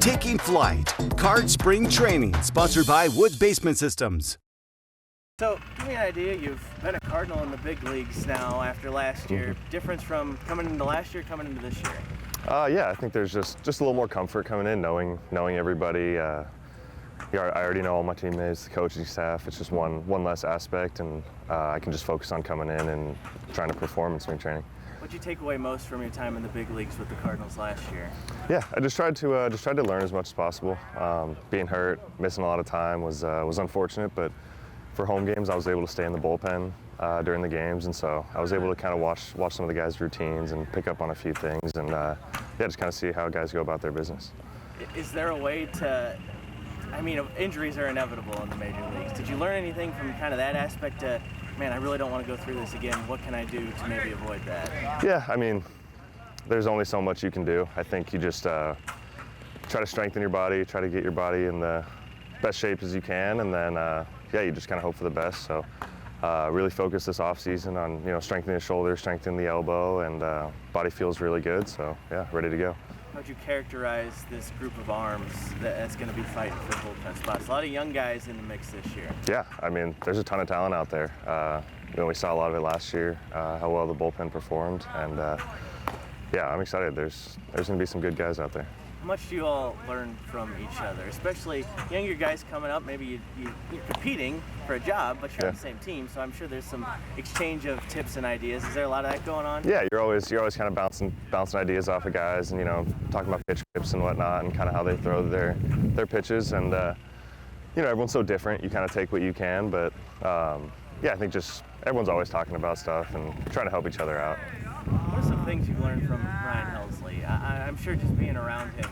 taking flight. Card Spring Training, sponsored by Woods Basement Systems. So, give me an idea. You've been a Cardinal in the big leagues now after last year. Difference from coming into last year, coming into this year? Yeah, I think there's just a little more comfort coming in, knowing everybody. I already know all my teammates, the coaching staff. It's just one less aspect, and I can just focus on coming in and trying to perform in spring training. What'd you take away most from your time in the big leagues with the Cardinals last year? Yeah, I just tried to learn as much as possible. Being hurt, missing a lot of time was unfortunate, but for home games, I was able to stay in the bullpen during the games, and so I was able to kind of watch some of the guys' routines and pick up on a few things, and just kind of see how guys go about their business. Is there a way to, I mean, injuries are inevitable in the major leagues. Did you learn anything from kind of that aspect to, man, I really don't want to go through this again. What can I do to maybe avoid that? Yeah, I mean, there's only so much you can do. I think you just try to strengthen your body, try to get your body in the best shape as you can, and then you just kind of hope for the best. So really focus this off season on strengthening the shoulder, strengthening the elbow, and body feels really good. So yeah, ready to go. How would you characterize this group of arms that's going to be fighting for bullpen spots? A lot of young guys in the mix this year. Yeah, I mean, there's a ton of talent out there. We saw a lot of it last year, how well the bullpen performed, and I'm excited. There's going to be some good guys out there. How much do you all learn from each other, especially younger guys coming up? Maybe you're competing for a job, but you're on the same team, so I'm sure there's some exchange of tips and ideas. Is there a lot of that going on? Yeah, you're always kind of bouncing ideas off of guys, and talking about pitch grips and whatnot, and kind of how they throw their pitches, and everyone's so different. You kind of take what you can, but I think just everyone's always talking about stuff and trying to help each other out. What are some things you've learned from Ryan Helsley? I'm sure just being around him,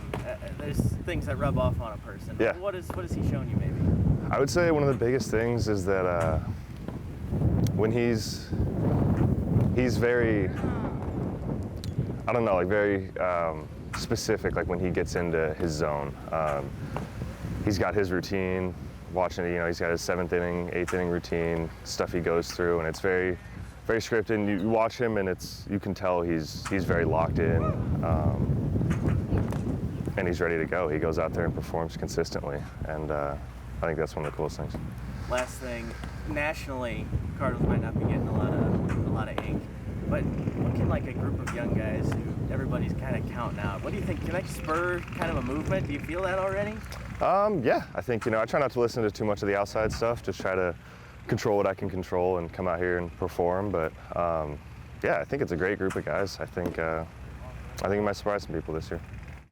there's things that rub off on a person. Yeah. What has he shown you maybe? I would say one of the biggest things is that when he's very, very specific, like when he gets into his zone. He's got his routine, watching it, he's got his 7th inning, 8th inning routine, stuff he goes through, and it's very scripted. And you watch him, and you can tell he's very locked in, and he's ready to go. He goes out there and performs consistently, and I think that's one of the coolest things. Last thing, nationally, Cardinals might not be getting a lot of ink, but what can a group of young guys who everybody's kind of counting out? What do you think? Can that spur kind of a movement? Do you feel that already? Yeah, I think I try not to listen to too much of the outside stuff. Just try to control what I can control and come out here and perform. But I think it's a great group of guys. I think it might surprise some people this year.